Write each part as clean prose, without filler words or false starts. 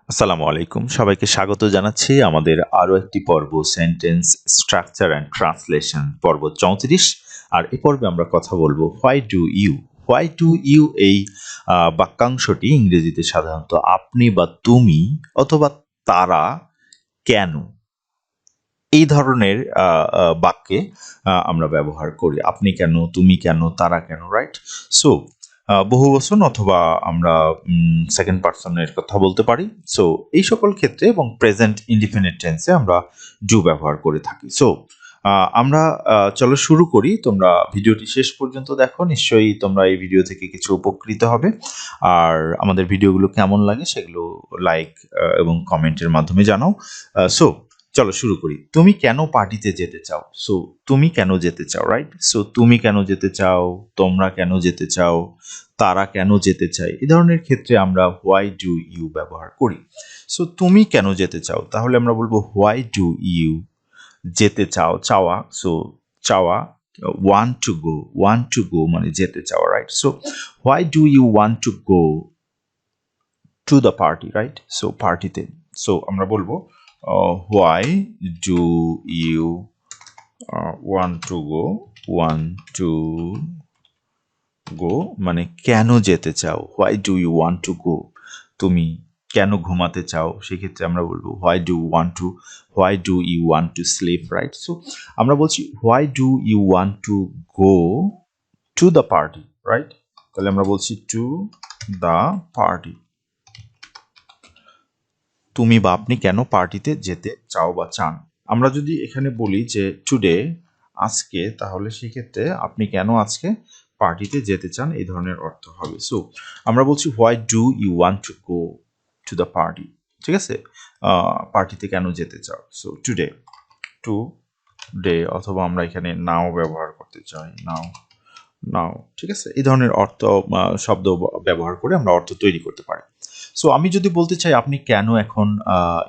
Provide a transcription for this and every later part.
আসসালামু আলাইকুম, সবাইকে স্বাগত জানাচ্ছি আমাদের আরও একটি পর্ব সেন্টেন্স স্ট্রাকচার অ্যান্ড ট্রান্সলেশন পর্ব 34। আর এই পর্বে আমরা কথা বলবো হোয়াই ডু ইউ এই বাক্যাংশটি ইংরেজিতে সাধারণত আপনি বা তুমি অথবা তারা কেন এই ধরনের বাক্যে আমরা ব্যবহার করি। আপনি কেন, তুমি কেন, তারা কেন, রাইট? সো বহুবচন অথবা আমরা সেকেন্ড পার্সনের কথা বলতে পারি। সো এই সকল ক্ষেত্রে এবং প্রেজেন্ট ইনডিফিনিট টেন্সে আমরা ডু ব্যবহার করে থাকি। সো আমরা চলো শুরু করি। তোমরা ভিডিওটি শেষ পর্যন্ত দেখো, নিশ্চয়ই তোমরা এই ভিডিও থেকে কিছু উপকৃত হবে। আর আমাদের ভিডিওগুলো কেমন লাগে সেগুলো লাইক এবং কমেন্টের মাধ্যমে জানাও। সো চলো শুরু করি। তুমি কেন পার্টিতে যেতে চাও? সো তুমি কেন যেতে চাও, রাইট? সো তুমি কেন যেতে চাও, তোমরা কেন যেতে চাও, তারা কেন যেতে চায়, এই ধরনের ক্ষেত্রে আমরা হোয়াই ডু ইউ ব্যবহার করি। সো তুমি কেন যেতে চাও, তাহলে আমরা বলবো হোয়াই ডু ইউ যেতে চাও, চাওয়া। সো চাওয়া, ওয়ান্ট টু গো মানে যেতে চাওয়া, right? So why do you want to go to the party, right? So পার্টিতে। সো আমরা বলবো why do you want to go মানে কেন যেতে চাও। Why do you want to go, তুমি কেন ঘুমাতে চাও, সেক্ষেত্রে আমরা বলবো why do you want to sleep, right? So আমরা বলছি why do you want to go to the party, right? তাহলে আমরা বলছি টু দ্য পার্টি। তুমি বা আপনি কেন পার্টিতে যেতে চাও বা চান। আমরা যদি এখানে বলি যে টুডে, আজকে, তাহলে সেক্ষেত্রে আপনি কেন আজকে পার্টিতে যেতে চান এই ধরনের অর্থ হবে। সো আমরা বলছি why do you want to go to the party, ঠিক আছে? পার্টিতে কেন যেতে চাও। সো টুডে, টুডে, অথবা আমরা এখানে নাও ব্যবহার করতে চাই, নাও, ঠিক আছে? এই ধরনের অর্থ শব্দ ব্যবহার করে আমরা অর্থ তৈরি করতে পারি। সো আমি যদি বলতে চাই আপনি কেন এখন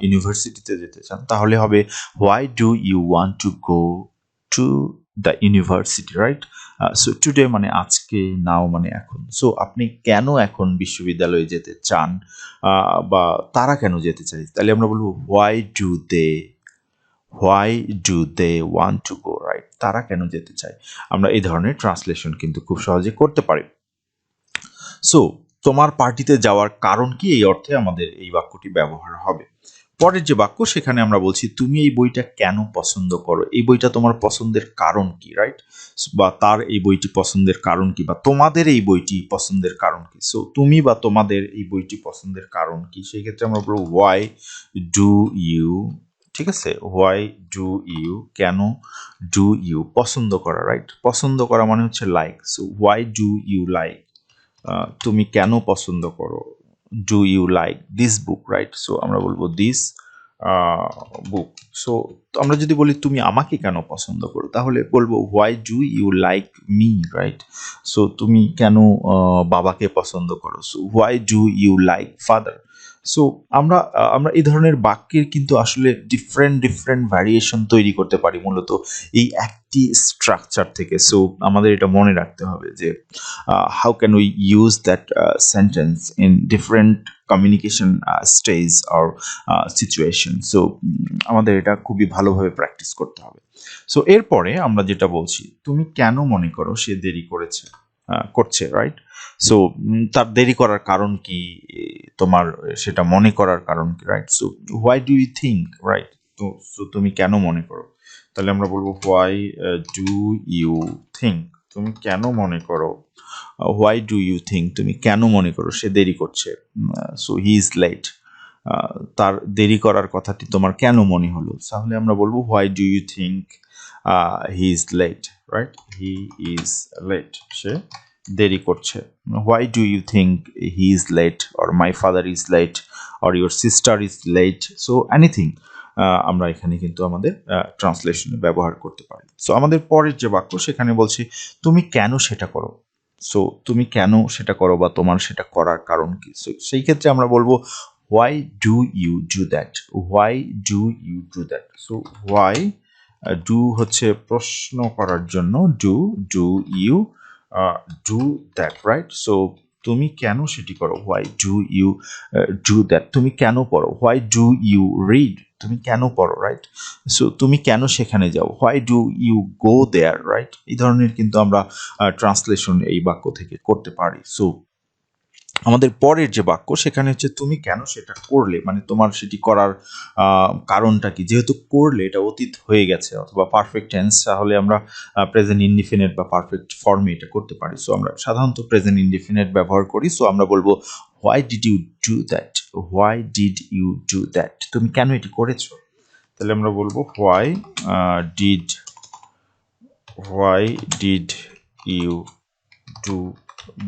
ইউনিভার্সিটিতে যেতে চান, তাহলে হবে why do you want to go to the university, right? So today মানে আজকে, নাও মানে এখন। সো আপনি কেন এখন বিশ্ববিদ্যালয়ে যেতে চান, বা তারা কেন যেতে চায়, তাহলে আমরা বলবো why do they want to go, right? তারা কেন যেতে চায়। আমরা এই ধরনের ট্রান্সলেশন কিন্তু খুব সহজে করতে পারি। সো তোমার পার্টিতে যাওয়ার কারণ কি, এই অর্থে আমাদের এই বাক্যটি ব্যবহার হবে। পরের যে বাক্য, সেখানে আমরা বলছি তুমি এই বইটা কেন পছন্দ করো, এই বইটা তোমার পছন্দের কারণ কি, রাইট? বা তার এই বইটি পছন্দের কারণ কি, বা তোমাদের এই বইটি পছন্দের কারণ কি। সো তুমি বা তোমাদের এই বইটি পছন্দের কারণ কি, সেই ক্ষেত্রে আমরা বলবো হোয়াই ডু ইউ, ঠিক আছে? হোয়াই ডু ইউ, কেন ডু ইউ, পছন্দ করা, রাইট? পছন্দ করা মানে হচ্ছে like. So why do you like, তুমি কেন পছন্দ করো, do you like this book, right? So আমরা বলবো দিস বুক। সো আমরা যদি বলি তুমি আমাকে কেন পছন্দ করো, তাহলে বলবো why do you like me, right? So তুমি কেন বাবাকে পছন্দ করো, so why do you like father. So আমরা এই ধরনের বাক্যের কিন্তু আসলে ডিফারেন্ট ভ্যারিয়েশন তৈরি করতে পারি মূলত এই একটি স্ট্রাকচার থেকে। সো আমাদের এটা মনে রাখতে হবে যে how can we use that sentence in different communication stage or situation. So আমাদের এটা খুবই ভালোভাবে প্র্যাকটিস করতে হবে। সো এরপরে আমরা যেটা বলছি, তুমি কেন মনে করো সে দেরি করছে, রাইট? সো তার দেরি করার কারণ কি, তোমার সেটা মনে করার কারণ কি, right? So why do you think, right? তো সো তুমি কেন মনে করো, তাহলে আমরা বলবো হোয়াই ডু ইউ থিঙ্ক, তুমি কেন মনে করো। হোয়াই ডু ইউ থিঙ্ক, তুমি কেন মনে করো সে দেরি করছে। সো হি ইজ লেট, তার দেরি করার কথাটি তোমার কেন মনে হলো, তাহলে আমরা বলবো why do you think he is late, right? He is late, সে দেরি করছে। Why do you think he is late, or my father is late, or your sister is late. So anything আমরা এখানে কিন্তু আমাদের ট্রান্সলেশনে ব্যবহার করতে পারি। সো আমাদের পরের যে বাক্য, সেখানে বলছি তুমি কেন সেটা করো। সো তুমি কেন সেটা করো বা তোমার সেটা করার কারণ কি। সো সেই ক্ষেত্রে আমরা বলবো why do you do that, why do you do that. So why do হচ্ছে প্রশ্ন করার জন্য, do you do that, right? So তুমি কেন সেটি করো, why do you do that, তুমি কেন পড়ো, হোয়াই ডু ইউ রিড, তুমি কেন পড়ো, রাইট? সো তুমি কেন সেখানে যাও, why do you go there, right? এই ধরনের কিন্তু আমরা ট্রান্সলেশন এই বাক্য থেকে করতে পারি। সো আমাদের পরের যে বাক্য সেখানে হচ্ছে তুমি কেন সেটা করলে, মানে তোমার সেটি করার কারণটা কি। যেহেতু করলে এটা অতীত হয়ে গেছে অথবা পারফেক্ট টেন্স, তাহলে আমরা প্রেজেন্ট ইনডিফিনিট বা পারফেক্ট ফর্মে এটা করতে পারি। সো আমরা সাধারণত প্রেজেন্ট ইনডিফিনিট ব্যবহার করি। সো আমরা বলবো why did you do that, why did you do that, তুমি কেন এটি করেছো। তাহলে আমরা বলবো why did you do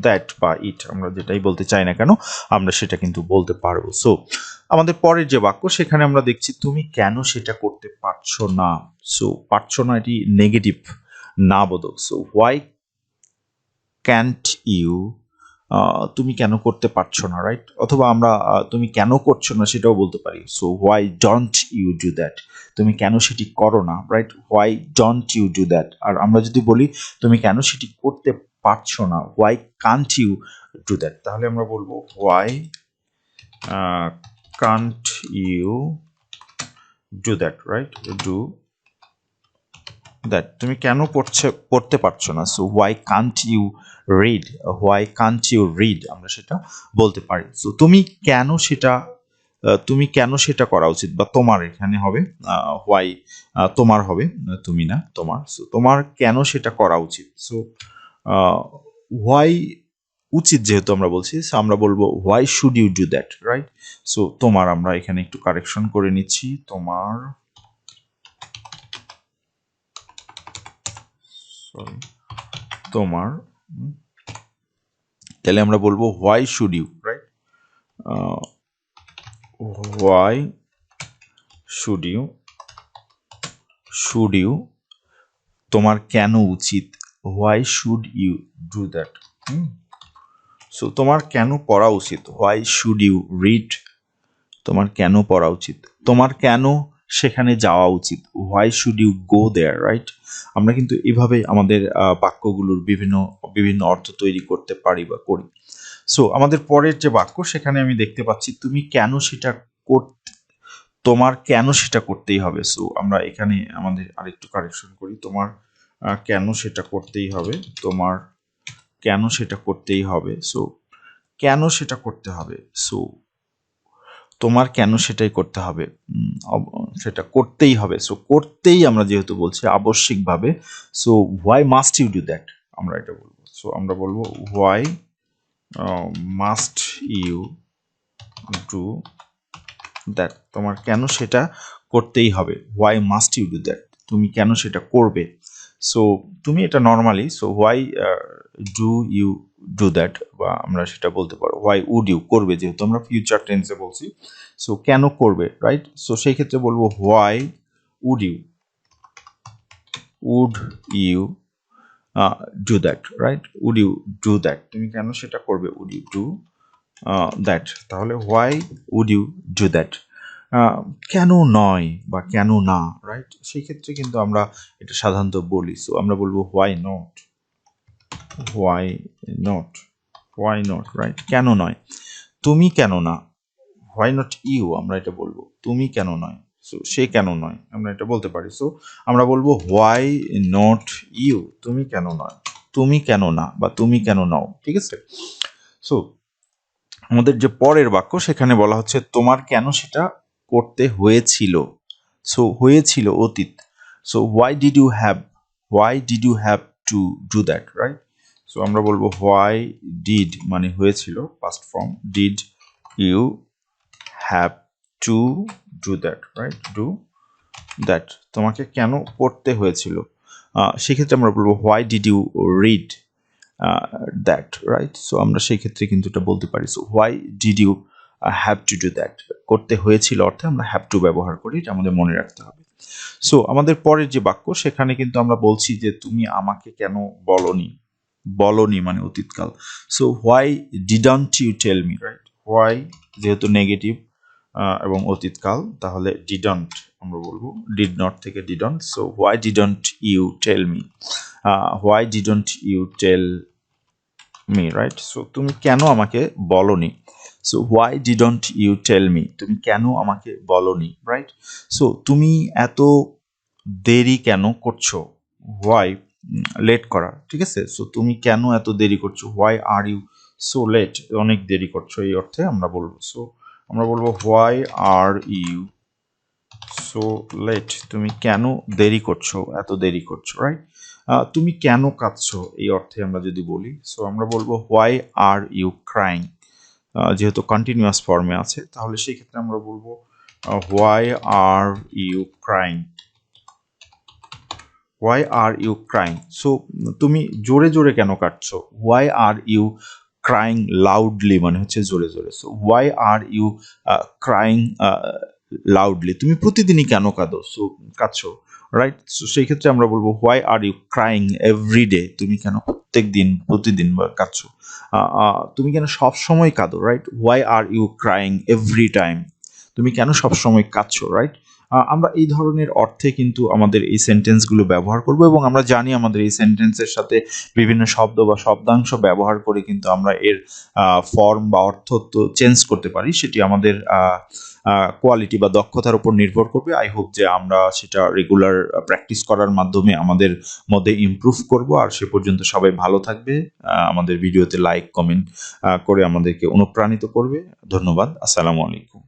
that বা ইট, আমরা যেটাই বলতে চাই না কেন আমরা সেটা কিন্তু বলতে পারবো। সো আমাদের পরের যে বাক্য সেখানে আমরা দেখছি তুমি কেন সেটা করতে পারছো না। সো পারছো না এটি নেগেটিভ না বোধক। সো হোয়াই ক্যান্ট ইউ, তুমি কেন করতে পারছো না, রাইট? অথবা আমরা তুমি কেন করছো না সেটাও বলতে পারি। So why don't you do that, তুমি কেন সেটি করো না, right? Why don't you do that. আর আমরা যদি বলি তুমি কেন সেটি করতে পারছো না, why can't you do that, তাহলে আমরা বলবো why can't you do that, right? Do that, তুমি কেন পড়তে পারছো না। So why can't you read, why can't you read, আমরা সেটা বলতে পারি। সো তুমি কেন সেটা করা উচিত, বা তোমার এখানে হবে হোয়াই, তোমার হবে, তুমি না তোমার। সো তোমার কেন সেটা করা উচিত। সো হোয়াই উচিত যেহেতু আমরা বলছি, সো আমরা বলবো why should you do that, right? So তোমার, আমরা এখানে একটু কারেকশন করে নিচ্ছি, তোমার, সরি তোমার, তাহলে আমরা বলবো why should you, right? Why should you, তোমার কেন উচিত, why should you do that. So তোমার কেন পড়া উচিত, হোয়াই শুড ইউ রিড, তোমার কেন পড়া উচিত। তোমার কেন সেখানে যাওয়া উচিত, why should you go there, right? আমরা কিন্তু এভাবে আমাদের বাক্যগুলোর বিভিন্ন অর্থ তৈরি করতে পারি বা করি। সো আমাদের পরের যে বাক্য সেখানে আমি দেখতে পাচ্ছি তুমি কেন সেটা তোমার কেন সেটা করতেই হবে। সো আমরা এখানে আমাদের আরেকটু কারেকশন করি, তোমার কেন সেটা করতেই হবে, তোমার কেন সেটা করতেই হবে। সো কেন সেটা করতে হবে, সো তোমার কেন সেটাই করতে হবে, সেটা করতেই হবে। সো করতেই আমরা যেহেতু বলছি আবশ্যিকভাবে, so why must you do that, আমরা এটা বলবো। সো আমরা বলবো why must you do that, তোমার কেন সেটা করতেই হবে, why must you do that, তুমি কেন সেটা করবে। সো তুমি এটা normally, so why do you do that, বা আমরা সেটা বলতে পারো হোয়াই উড ইউ, করবে যেহেতু আমরা ফিউচার টেন্সে বলছি। সো কেন করবে, রাইট? সো সেই ক্ষেত্রে বলবো why would you do that, right? Would you do that, তুমি কেন সেটা করবে, উড ইউ ডু দ্যাট, তাহলে why would you do that, কেন নয় বা কেন না, রাইট? সেই ক্ষেত্রে কিন্তু আমরা এটা সাধারণত বলি। সো আমরা বলবো হোয়াই নট, রাইট? কেন নয়, তুমি কেন না, হোয়াই নট ইউ, আমরা এটা বলবো তুমি কেন নয়। সো সে কেন নয়, আমরা এটা বলতে পারি। সো আমরা বলবো হোয়াই নট ইউ, তুমি কেন নয়, তুমি কেন না, বা তুমি কেন নও, ঠিক আছে? সো আমাদের যে পরের বাক্য সেখানে বলা হচ্ছে তোমার কেন সেটা করতে হয়েছিল। সো হয়েছিল অতীত। So why did you have to do that, right? So আমরা বলবো হোয়াই ডিড মানে হয়েছিল, past form, did you have to do that, right? Do that, তোমাকে কেন পড়তে হয়েছিল। সেক্ষেত্রে আমরা বলবো why did you read that, right? So আমরা সেই ক্ষেত্রে কিন্তু এটা বলতে পারি। So why did you have to do that, করতে হয়েছিল অর্থে আমরা হ্যাভ টু ব্যবহার করি, এটা আমাদের মনে রাখতে হবে। সো আমাদের পরের যে বাক্য সেখানে কিন্তু আমরা বলছি যে তুমি আমাকে কেন বলনি মানে অতীতকাল। So why didn't you tell me, right? Why যেহেতু নেগেটিভ এবং অতীতকাল, তাহলে ডিডন্ট আমরা বলবো, ডিড নট থেকে didn't. So why didn't you tell me, why didn't you tell me, right? So তুমি কেন আমাকে বলনি? So why didn't you tell me? তুমি কেন আমাকে বলনি, রাইট? সো তুমি এত দেরি কেন করছো? হোয়াই, লেট করা, ঠিক আছে? সো তুমি কেন এত দেরি করছো? Why are you so late? অনেক দেরি করছো, এই অর্থে আমরা বলবো। সো আমরা বলবো why are you so late? তুমি কেন দেরি করছো, এত দেরি করছো, রাইট? তুমি কেন কাঁদছো, এই অর্থে আমরা যদি বলি, সো আমরা বলবো হোয়াই আর ইউ ক্রাইং? যেহেতু কন্টিনিউয়াস ফর্মে আছে, তাহলে সেই ক্ষেত্রে আমরা বলবো why are you crying? Why are you crying? So তুমি জোরে জোরে কেন কাটছো? Why are you crying loudly মানে হচ্ছে জোরে জোরে। So why are you crying loudly? তুমি প্রতিদিনই কেন কাঁদো? সো কাঁদছো, রাইট? সো সেই ক্ষেত্রে আমরা বলবো why are you crying every day? তুমি কেন প্রত্যেক দিন প্রতিদিন বা কাঁদছো? তুমি কেন সব সময় কাঁদো, right? Why are you crying every time? তুমি কেন সব সময় কাঁদছো, রাইট? আমরা এই ধরনের অর্থে কিন্তু আমাদের এই সেন্টেন্সগুলো ব্যবহার করব, এবং আমরা জানি আমাদের এই সেন্টেন্সের সাথে বিভিন্ন শব্দ বা শব্দাংশ ব্যবহার করে কিন্তু আমরা এর ফর্ম বা অর্থ তো চেঞ্জ করতে পারি। সেটি আমাদের কোয়ালিটি বা দক্ষতার উপর নির্ভর করবে। আই হোপ যে আমরা সেটা রেগুলার প্র্যাকটিস করার মাধ্যমে আমাদের মধ্যে ইমপ্রুভ করব। আর সে পর্যন্ত সবাই ভালো থাকবে। আমাদের ভিডিওতে লাইক কমেন্ট করে আমাদেরকে অনুপ্রাণিত করবে। ধন্যবাদ। আসসালামু আলাইকুম।